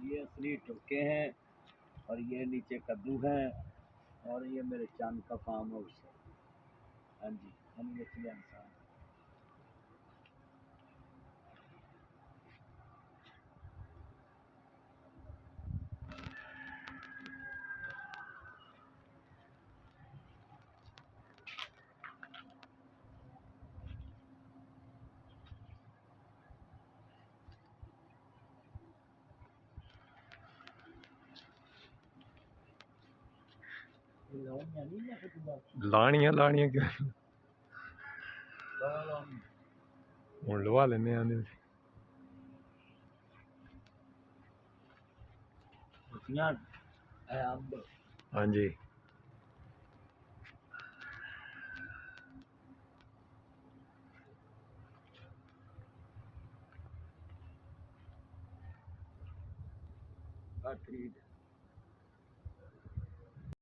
ये असली टोके हैं और ये नीचे कद्दू हैं और ये मेरे चांद का फार्म हाउस है। हाँ जी, हम मछली इंसान। ਲਾਣੀਆਂ ਕਿਉਂ ਹੁਣ ਲਵਾ ਲੈਨੇ ਆਂਦੇ ਹਾਂਜੀ ठीक है।